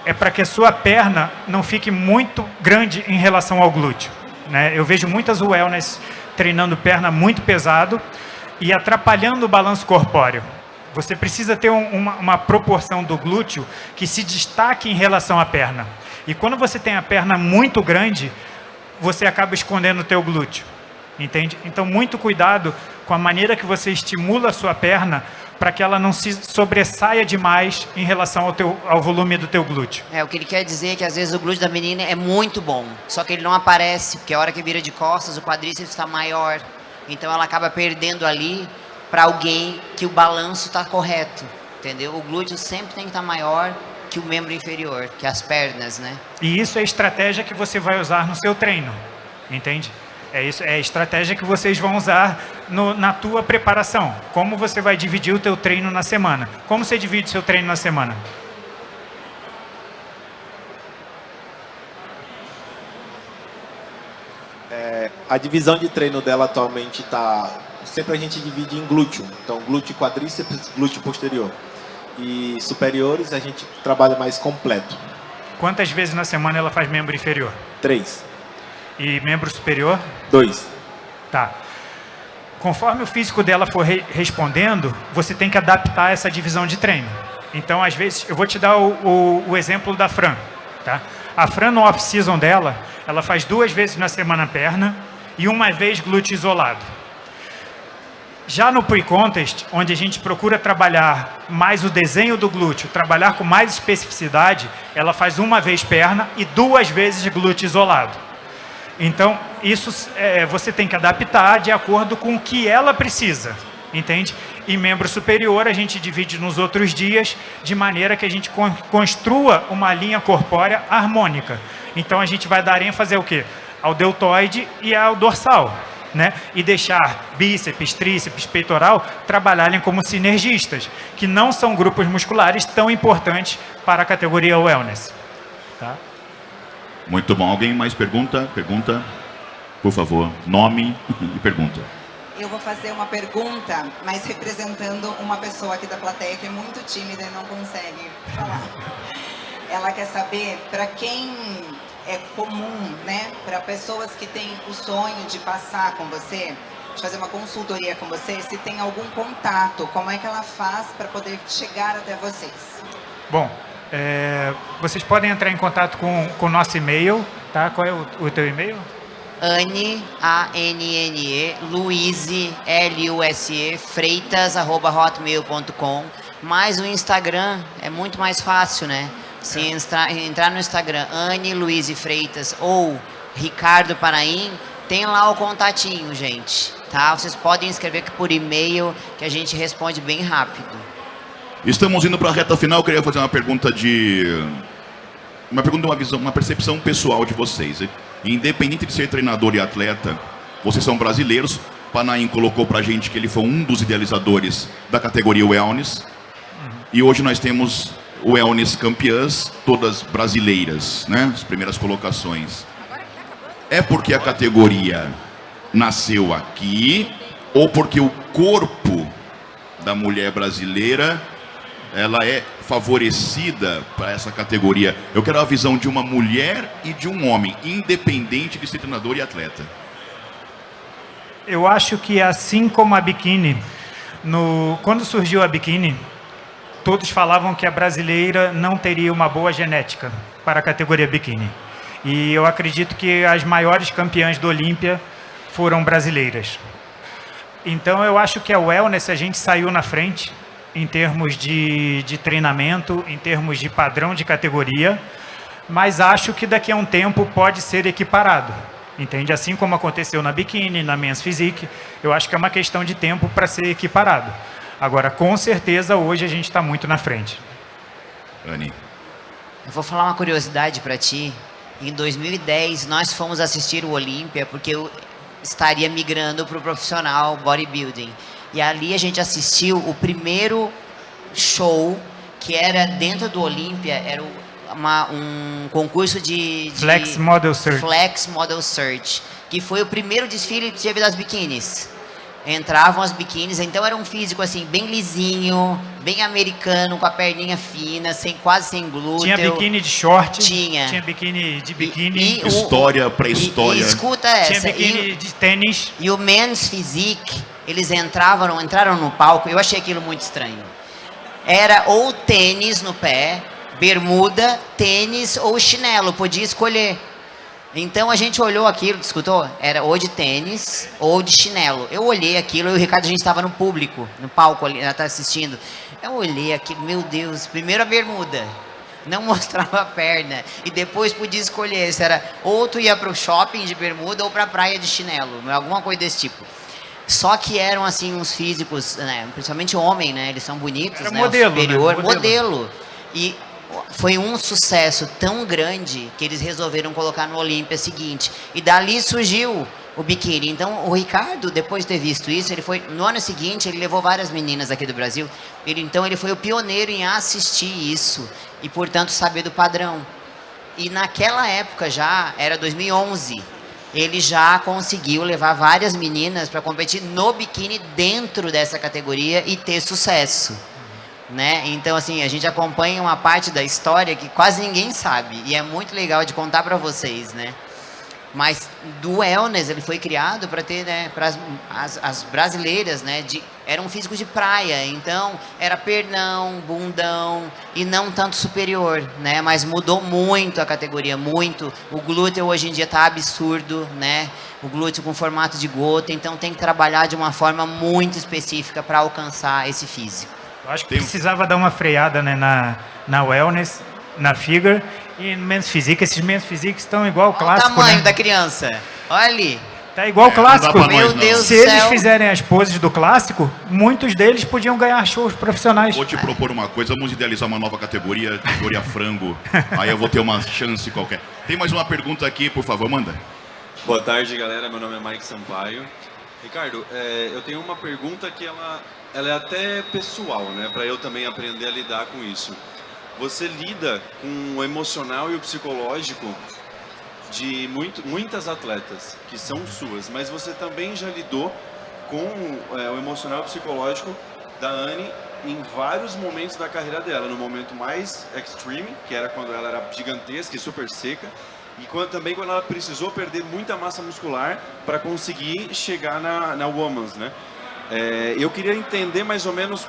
é para que a sua perna não fique muito grande em relação ao glúteo, né? Eu vejo muitas wellness treinando perna muito pesado e atrapalhando o balanço corpóreo. Você precisa ter uma proporção do glúteo que se destaque em relação à perna. E quando você tem a perna muito grande, você acaba escondendo o teu glúteo. Entende? Então, muito cuidado com a maneira que você estimula a sua perna para que ela não se sobressaia demais em relação ao volume do teu glúteo. O que ele quer dizer é que às vezes o glúteo da menina é muito bom, só que ele não aparece, porque a hora que vira de costas, o quadríceps está maior. Então ela acaba perdendo ali para alguém que o balanço está correto, entendeu? O glúteo sempre tem que estar maior que o membro inferior, que as pernas, né? E isso é a estratégia que você vai usar no seu treino, entende? É a estratégia que vocês vão usar na tua preparação. Como você vai dividir o teu treino na semana? Como você divide o seu treino na semana? A divisão de treino dela atualmente está... Sempre a gente divide em glúteo. Então, glúteo quadríceps, glúteo posterior. E superiores a gente trabalha mais completo. Quantas vezes na semana ela faz membro inferior? 3. E membro superior? 2. Tá. Conforme o físico dela for respondendo, você tem que adaptar essa divisão de treino. Então, às vezes, eu vou te dar o exemplo da Fran. Tá? A Fran, no off-season dela, ela faz 2 vezes na semana perna e 1 vez glúteo isolado. Já no pre-contest, onde a gente procura trabalhar mais o desenho do glúteo, trabalhar com mais especificidade, ela faz 1 vez perna e 2 vezes glúteo isolado. Então, isso você tem que adaptar de acordo com o que ela precisa, entende? E membro superior a gente divide nos outros dias, de maneira que a gente construa uma linha corpórea harmônica. Então, a gente vai dar ênfase ao quê? Ao deltoide e ao dorsal, né? E deixar bíceps, tríceps, peitoral trabalharem como sinergistas, que não são grupos musculares tão importantes para a categoria wellness. Tá? Muito bom. Alguém mais pergunta? Pergunta, por favor. Nome e pergunta. Eu vou fazer uma pergunta, mas representando uma pessoa aqui da plateia que é muito tímida e não consegue falar. Ela quer saber, para quem é comum, né, para pessoas que têm o sonho de passar com você, fazer uma consultoria com você, se tem algum contato, como é que ela faz para poder chegar até vocês? Bom, vocês podem entrar em contato com o nosso e-mail, tá? Qual é o teu e-mail? Anne, A-N-N-E, Luise, L-U-S-E, freitas@hotmail.com. Mas o Instagram é muito mais fácil, né? Se entrar no Instagram, Anne Luise Freitas ou Ricardo Panaim, tem lá o contatinho, gente, tá? Vocês podem escrever por e-mail que a gente responde bem rápido. Estamos indo para a reta final. Eu queria fazer uma pergunta de uma visão, uma percepção pessoal de vocês. Independente de ser treinador e atleta, vocês são brasileiros. Panaim colocou pra gente que ele foi um dos idealizadores da categoria Wellness. E hoje nós temos Wellness campeãs, todas brasileiras, né? As primeiras colocações. É porque a categoria nasceu aqui ou porque o corpo da mulher brasileira ela é favorecida para essa categoria? Eu quero a visão de uma mulher e de um homem, independente de ser treinador e atleta. Eu acho que assim como a biquíni, quando surgiu a biquíni, todos falavam que a brasileira não teria uma boa genética para a categoria biquíni. E eu acredito que as maiores campeãs do Olímpia foram brasileiras. Então eu acho que a Wellness a gente saiu na frente em termos de treinamento, em termos de padrão de categoria, mas acho que daqui a um tempo pode ser equiparado. Entende? Assim como aconteceu na biquíni, na Men's Physique, eu acho que é uma questão de tempo para ser equiparado. Agora, com certeza, hoje a gente está muito na frente. Anne. Eu vou falar uma curiosidade para ti. Em 2010, nós fomos assistir o Olímpia, porque eu estaria migrando para o profissional bodybuilding. E ali a gente assistiu o primeiro show, que era dentro do Olímpia, era um concurso de Flex Model Search. Flex Model Search, que foi o primeiro desfile que teve das biquínis. Entravam as biquínis, então era um físico assim, bem lisinho, bem americano, com a perninha fina, quase sem glúteo. Tinha biquíni de short, tinha biquíni de biquíni. História, pré-história. E escuta essa. Tinha biquíni de tênis. E o Men's Physique, eles entraram no palco, eu achei aquilo muito estranho. Era ou tênis no pé, bermuda, tênis ou chinelo, podia escolher. Então a gente olhou aquilo, escutou? Era ou de tênis ou de chinelo. Eu olhei aquilo, eu e o Ricardo, a gente estava no público, no palco ali, ela tá assistindo. Eu olhei aquilo, meu Deus, primeiro a bermuda, não mostrava a perna. E depois podia escolher se era ou tu ia pro shopping de bermuda ou pra praia de chinelo, alguma coisa desse tipo. Só que eram assim uns físicos, né, principalmente homem, né? Eles são bonitos, era né? Modelo, superior, né? modelo. E foi um sucesso tão grande que eles resolveram colocar no Olímpia seguinte. E dali surgiu o biquíni. Então, o Ricardo, depois de ter visto isso, ele foi no ano seguinte, ele levou várias meninas aqui do Brasil. Então, ele foi o pioneiro em assistir isso e, portanto, saber do padrão. E naquela época já, era 2011, ele já conseguiu levar várias meninas para competir no biquíni dentro dessa categoria e ter sucesso. Né? Então, assim, a gente acompanha uma parte da história que quase ninguém sabe. E é muito legal de contar para vocês, né? Mas do Wellness, ele foi criado para ter, né, para as brasileiras, né? Era um físico de praia. Então, era pernão, bundão e não tanto superior, né? Mas mudou muito a categoria, muito. O glúteo hoje em dia tá absurdo, né? O glúteo com formato de gota. Então, tem que trabalhar de uma forma muito específica para alcançar esse físico. Eu acho que precisava dar uma freada, né, na Wellness, na Figure e no Men's Physique. Esses Men's Physique estão igual o clássico, o tamanho, né? da criança. Olha ali. Tá igual o clássico. Meu Deus do Se céu. eles fizerem as poses do clássico, muitos deles podiam ganhar shows profissionais. Vou te propor uma coisa, vamos idealizar uma nova categoria frango. Aí eu vou ter uma chance qualquer. Tem mais uma pergunta aqui, por favor, manda. Boa tarde, galera. Meu nome é Mike Sampaio. Ricardo, eu tenho uma pergunta que ela é até pessoal, né? Para eu também aprender a lidar com isso. Você lida com o emocional e o psicológico de muitas atletas que são suas, mas você também já lidou com o emocional e o psicológico da Anne em vários momentos da carreira dela. No momento mais extreme, que era quando ela era gigantesca e super seca, e também quando ela precisou perder muita massa muscular para conseguir chegar na Women's, né? Eu queria entender mais ou menos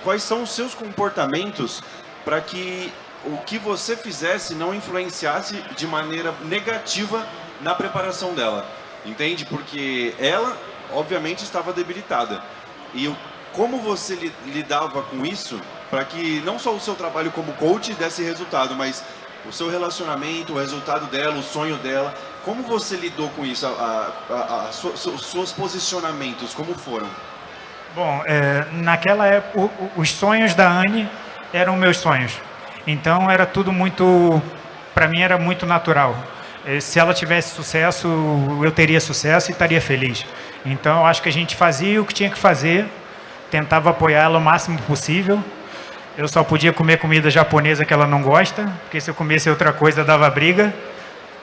quais são os seus comportamentos para que o que você fizesse não influenciasse de maneira negativa na preparação dela, entende? Porque ela, obviamente, estava debilitada. E como você lidava com isso para que não só o seu trabalho como coach desse resultado, mas o seu relacionamento, o resultado dela, o sonho dela, como você lidou com isso? Seus posicionamentos, como foram? Bom, naquela época, os sonhos da Anne eram meus sonhos. Então, era tudo muito... Para mim, era muito natural. Se ela tivesse sucesso, eu teria sucesso e estaria feliz. Então, eu acho que a gente fazia o que tinha que fazer, tentava apoiar ela o máximo possível. Eu só podia comer comida japonesa que ela não gosta, porque se eu comesse outra coisa, dava briga.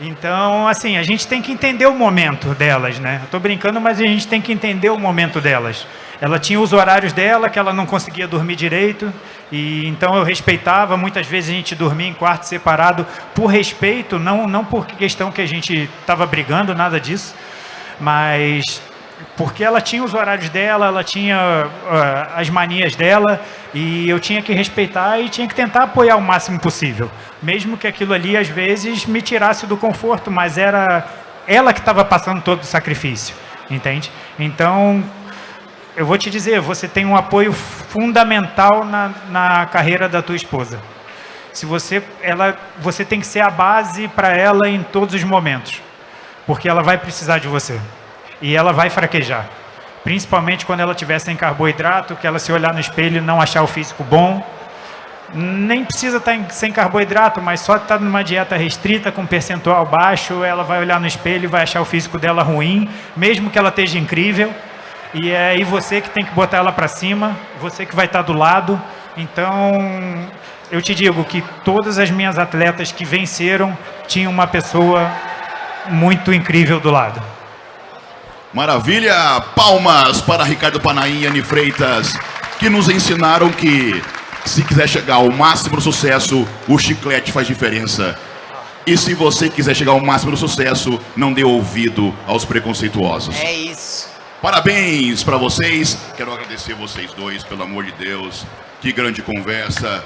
Então, assim, a gente tem que entender o momento delas, né? Eu estou brincando, mas a gente tem que entender o momento delas. Ela tinha os horários dela, que ela não conseguia dormir direito, e então eu respeitava. Muitas vezes a gente dormia em quarto separado por respeito, não por questão que a gente estava brigando, nada disso, mas porque ela tinha os horários dela, ela tinha as manias dela, e eu tinha que respeitar e tinha que tentar apoiar o máximo possível, mesmo que aquilo ali às vezes me tirasse do conforto, mas era ela que estava passando todo o sacrifício, entende? Então, eu vou te dizer, você tem um apoio fundamental na carreira da tua esposa. Se você tem que ser a base para ela em todos os momentos, porque ela vai precisar de você. E ela vai fraquejar, principalmente quando ela estiver sem carboidrato, que ela se olhar no espelho e não achar o físico bom. Nem precisa estar sem carboidrato, mas só estar numa dieta restrita, com percentual baixo, ela vai olhar no espelho e vai achar o físico dela ruim, mesmo que ela esteja incrível. E é aí você que tem que botar ela para cima, você que vai estar do lado. Então, eu te digo que todas as minhas atletas que venceram tinham uma pessoa muito incrível do lado. Maravilha! Palmas para Ricardo Panahin e Anne Freitas, que nos ensinaram que se quiser chegar ao máximo do sucesso, o chiclete faz diferença. E se você quiser chegar ao máximo do sucesso, não dê ouvido aos preconceituosos. É isso. Parabéns para vocês. Quero agradecer vocês dois, pelo amor de Deus. Que grande conversa.